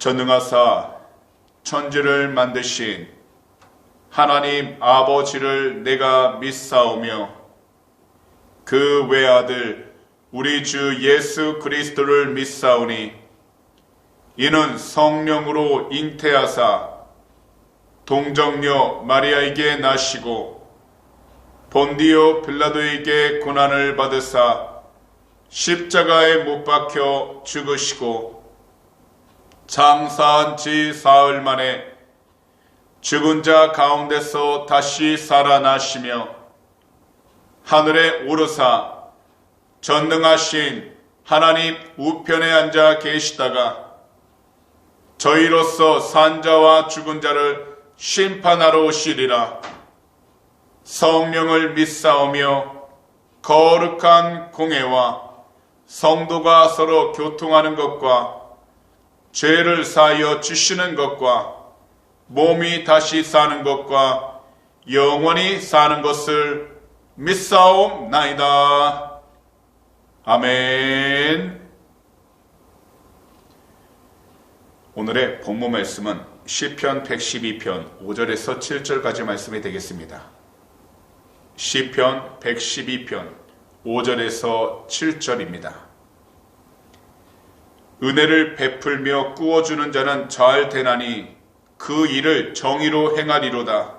전능하사 천지를 만드신 하나님 아버지를 내가 믿사오며 그 외아들 우리 주 예수 그리스도를 믿사오니 이는 성령으로 잉태하사 동정녀 마리아에게 나시고 본디오 빌라도에게 고난을 받으사 십자가에 못 박혀 죽으시고 장사한 지 사흘 만에 죽은 자 가운데서 다시 살아나시며 하늘에 오르사 전능하신 하나님 우편에 앉아 계시다가 저희로서 산자와 죽은 자를 심판하러 오시리라. 성령을 믿사오며 거룩한 공회와 성도가 서로 교통하는 것과 죄를 사하여 주시는 것과 몸이 다시 사는 것과 영원히 사는 것을 믿사옵나이다. 아멘. 오늘의 본문 말씀은 시편 112편 5절에서 7절까지 말씀이 되겠습니다. 시편 112편 5절에서 7절입니다. 은혜를 베풀며 꾸어주는 자는 잘 되나니 그 일을 정의로 행하리로다.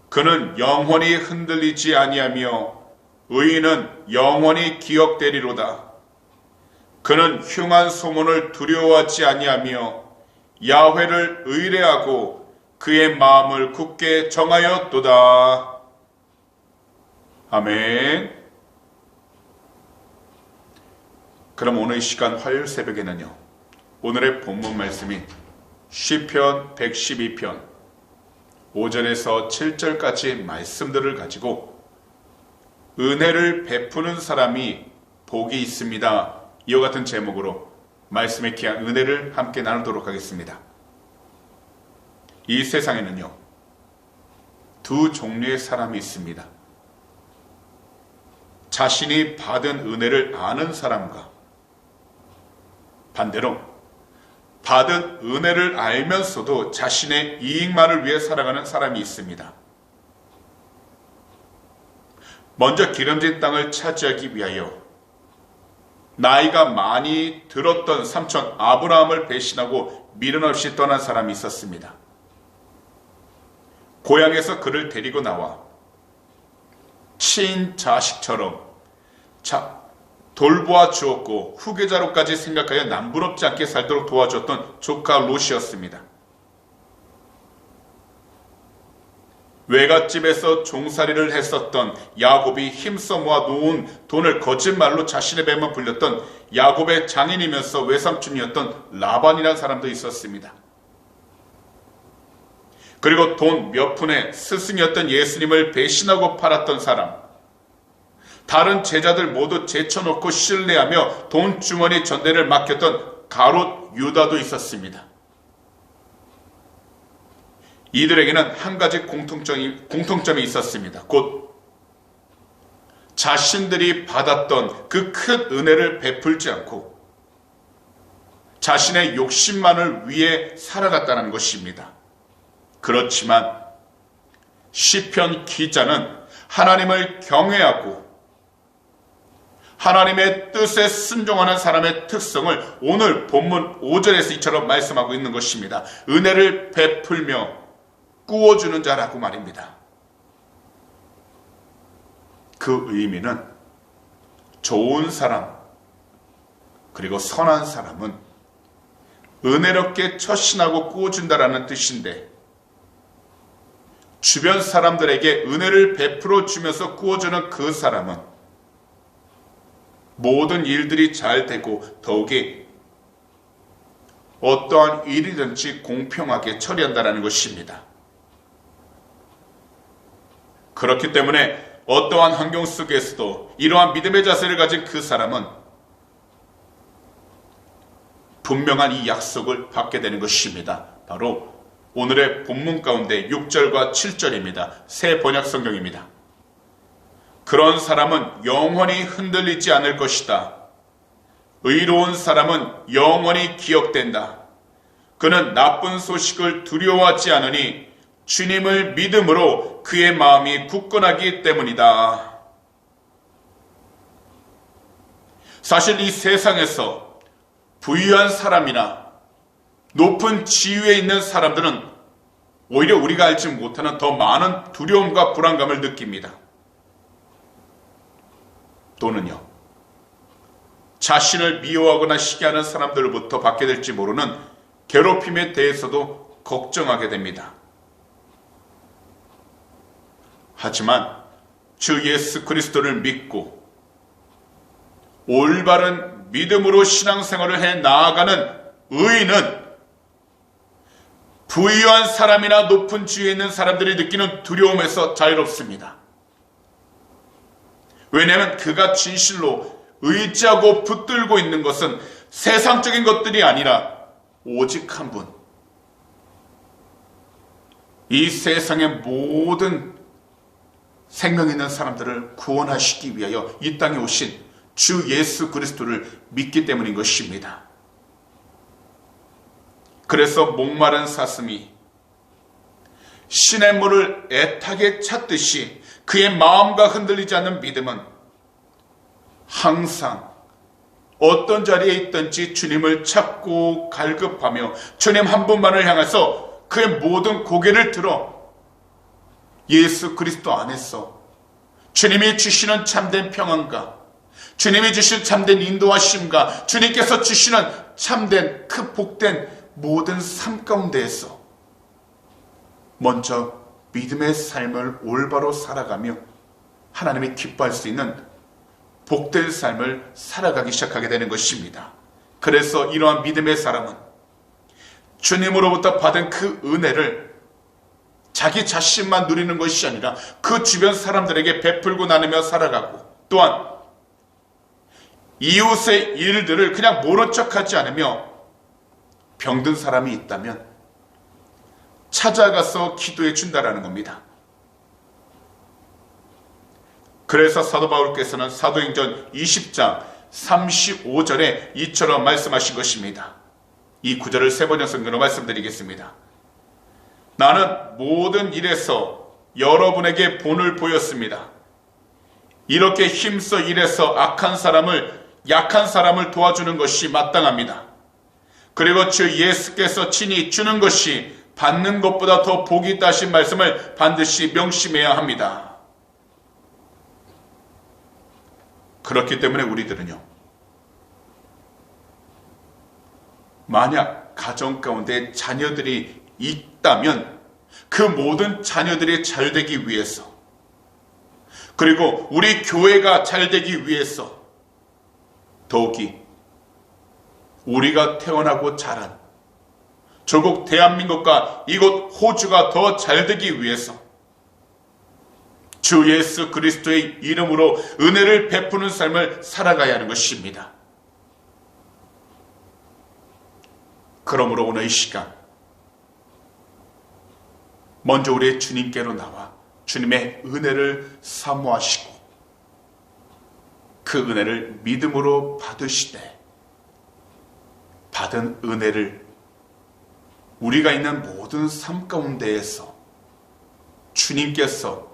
그는 영원히 흔들리지 아니하며 의인은 영원히 기억되리로다. 그는 흉한 소문을 두려워하지 아니하며 야훼를 의뢰하고 그의 마음을 굳게 정하였도다. 아멘. 그럼 오늘 이 시간 화요일 새벽에는요, 오늘의 본문 말씀이 시편 112편 5절에서 7절까지 말씀들을 가지고 은혜를 베푸는 사람이 복이 있습니다. 이와 같은 제목으로 말씀의 귀한 은혜를 함께 나누도록 하겠습니다. 이 세상에는요, 두 종류의 사람이 있습니다. 자신이 받은 은혜를 아는 사람과 반대로 받은 은혜를 알면서도 자신의 이익만을 위해 살아가는 사람이 있습니다. 먼저 기름진 땅을 차지하기 위하여 나이가 많이 들었던 삼촌 아브라함을 배신하고 미련 없이 떠난 사람이 있었습니다. 고향에서 그를 데리고 나와 친자식처럼 돌보아 주었고 후계자로까지 생각하여 남부럽지 않게 살도록 도와줬던 조카 롯이었습니다. 외갓집에서 종살이를 했었던 야곱이 힘써 모아 놓은 돈을 거짓말로 자신의 배만 불렸던 야곱의 장인이면서 외삼촌이었던 라반이라는 사람도 있었습니다. 그리고 돈 몇 푼에 스승이었던 예수님을 배신하고 팔았던 사람, 다른 제자들 모두 제쳐놓고 신뢰하며 돈 주머니 전대를 맡겼던 가롯 유다도 있었습니다. 이들에게는 한 가지 공통점이 있었습니다. 곧 자신들이 받았던 그 큰 은혜를 베풀지 않고 자신의 욕심만을 위해 살아갔다는 것입니다. 그렇지만 시편 기자는 하나님을 경외하고 하나님의 뜻에 순종하는 사람의 특성을 오늘 본문 5절에서 이처럼 말씀하고 있는 것입니다. 은혜를 베풀며 꾸어주는 자라고 말입니다. 그 의미는 좋은 사람 그리고 선한 사람은 은혜롭게 처신하고 꾸어준다라는 뜻인데, 주변 사람들에게 은혜를 베풀어 주면서 꾸어주는 그 사람은 모든 일들이 잘 되고 더욱이 어떠한 일이든지 공평하게 처리한다는 것입니다. 그렇기 때문에 어떠한 환경 속에서도 이러한 믿음의 자세를 가진 그 사람은 분명한 이 약속을 받게 되는 것입니다. 바로 오늘의 본문 가운데 6절과 7절입니다. 새 번역 성경입니다. 그런 사람은 영원히 흔들리지 않을 것이다. 의로운 사람은 영원히 기억된다. 그는 나쁜 소식을 두려워하지 않으니 주님을 믿음으로 그의 마음이 굳건하기 때문이다. 사실 이 세상에서 부유한 사람이나 높은 지위에 있는 사람들은 오히려 우리가 알지 못하는 더 많은 두려움과 불안감을 느낍니다. 또는요, 자신을 미워하거나 시기하는 사람들로부터 받게 될지 모르는 괴롭힘에 대해서도 걱정하게 됩니다. 하지만 주 예수 그리스도를 믿고 올바른 믿음으로 신앙생활을 해 나아가는 의인은 부유한 사람이나 높은 지위에 있는 사람들이 느끼는 두려움에서 자유롭습니다. 왜냐하면 그가 진실로 의지하고 붙들고 있는 것은 세상적인 것들이 아니라 오직 한 분. 이 세상의 모든 생명 있는 사람들을 구원하시기 위하여 이 땅에 오신 주 예수 그리스도를 믿기 때문인 것입니다. 그래서 목마른 사슴이 신의 물을 애타게 찾듯이 그의 마음과 흔들리지 않는 믿음은 항상 어떤 자리에 있든지 주님을 찾고 갈급하며 주님 한 분만을 향해서 그의 모든 고개를 들어 예수 그리스도 안에서 주님이 주시는 참된 평안과 주님이 주신 참된 인도하심과 주님께서 주시는 참된 그 복된 모든 삶 가운데에서 먼저 믿음의 삶을 올바로 살아가며 하나님이 기뻐할 수 있는 복된 삶을 살아가기 시작하게 되는 것입니다. 그래서 이러한 믿음의 사람은 주님으로부터 받은 그 은혜를 자기 자신만 누리는 것이 아니라 그 주변 사람들에게 베풀고 나누며 살아가고, 또한 이웃의 일들을 그냥 모른 척하지 않으며 병든 사람이 있다면 찾아가서 기도해 준다라는 겁니다. 그래서 사도 바울께서는 사도행전 20장 35절에 이처럼 말씀하신 것입니다. 이 구절을 세 번 연속으로 말씀드리겠습니다. 나는 모든 일에서 여러분에게 본을 보였습니다. 이렇게 힘써 일해서 약한 사람을 도와주는 것이 마땅합니다. 그리고 주 예수께서 친히 주는 것이 받는 것보다 더 복이 있다 하신 말씀을 반드시 명심해야 합니다. 그렇기 때문에 우리들은요, 만약 가정 가운데 자녀들이 있다면 그 모든 자녀들이 잘 되기 위해서, 그리고 우리 교회가 잘 되기 위해서, 더욱이 우리가 태어나고 자란 조국 대한민국과 이곳 호주가 더 잘 되기 위해서 주 예수 그리스도의 이름으로 은혜를 베푸는 삶을 살아가야 하는 것입니다. 그러므로 오늘 이 시간 먼저 우리의 주님께로 나와 주님의 은혜를 사모하시고 그 은혜를 믿음으로 받으시되 받은 은혜를 우리가 있는 모든 삶 가운데에서 주님께서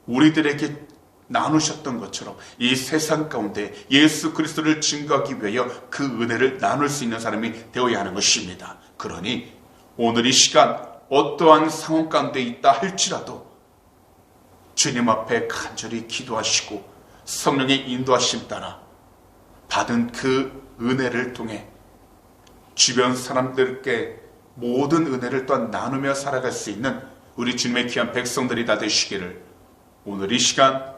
우리들에게 나누셨던 것처럼 이 세상 가운데 예수 그리스도를 증거하기 위하여 그 은혜를 나눌 수 있는 사람이 되어야 하는 것입니다. 그러니 오늘 이 시간 어떠한 상황 가운데 있다 할지라도 주님 앞에 간절히 기도하시고 성령의 인도하심 따라 받은 그 은혜를 통해 주변 사람들께 모든 은혜를 또한 나누며 살아갈 수 있는 우리 주님의 귀한 백성들이 다 되시기를 오늘 이 시간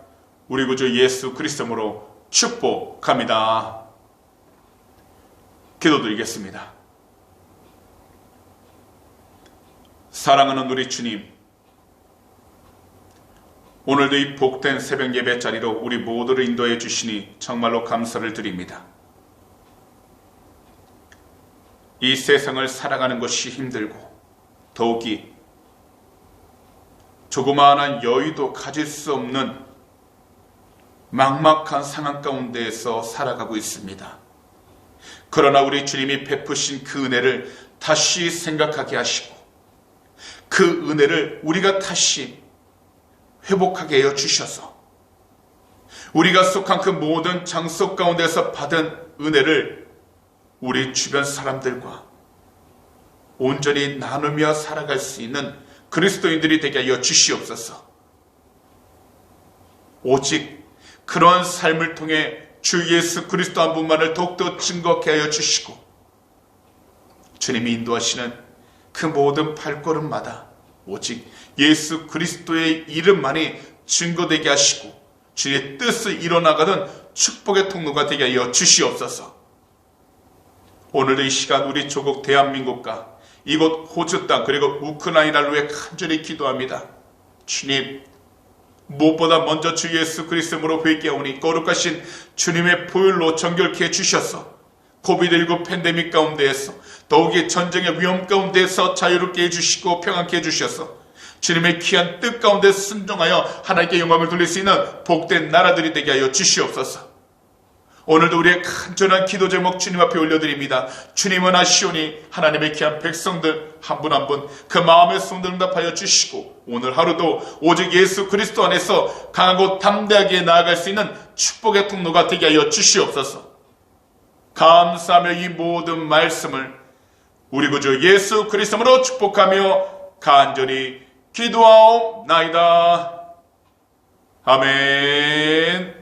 우리 구주 예수 그리스도로 축복합니다. 기도드리겠습니다. 사랑하는 우리 주님, 오늘도 이 복된 새벽 예배 자리로 우리 모두를 인도해 주시니 정말로 감사를 드립니다. 이 세상을 살아가는 것이 힘들고 더욱이 조그마한 여유도 가질 수 없는 막막한 상황 가운데에서 살아가고 있습니다. 그러나 우리 주님이 베푸신 그 은혜를 다시 생각하게 하시고 그 은혜를 우리가 다시 회복하게 하여 주셔서 우리가 속한 그 모든 장소 가운데서 받은 은혜를 우리 주변 사람들과 온전히 나누며 살아갈 수 있는 그리스도인들이 되게 하여 주시옵소서. 오직 그러한 삶을 통해 주 예수 그리스도 한 분만을 더욱더 증거케 하여 주시고 주님이 인도하시는 그 모든 발걸음마다 오직 예수 그리스도의 이름만이 증거되게 하시고 주의 뜻을 이뤄나가는 축복의 통로가 되게 하여 주시옵소서. 오늘의 이 시간 우리 조국 대한민국과 이곳 호주 땅 그리고 우크라이나를 위해 간절히 기도합니다. 주님, 무엇보다 먼저 주 예수 그리스도로 회개하오니 거룩하신 주님의 보혈로 정결케 해주셔서 코비드19 팬데믹 가운데에서 더욱이 전쟁의 위험 가운데에서 자유롭게 해주시고 평안케 해주셔서 주님의 귀한 뜻 가운데 순종하여 하나님께 영광을 돌릴 수 있는 복된 나라들이 되게 하여 주시옵소서. 오늘도 우리의 간절한 기도 제목 주님 앞에 올려드립니다. 주님은 아시오니 하나님의 귀한 백성들 한 분 한 분 그 마음의 소원들 응답하여 주시고 오늘 하루도 오직 예수 그리스도 안에서 강하고 담대하게 나아갈 수 있는 축복의 통로가 되게 하여 주시옵소서. 감사하며 이 모든 말씀을 우리 구주 예수 그리스도로 축복하며 간절히 기도하옵나이다. 아멘.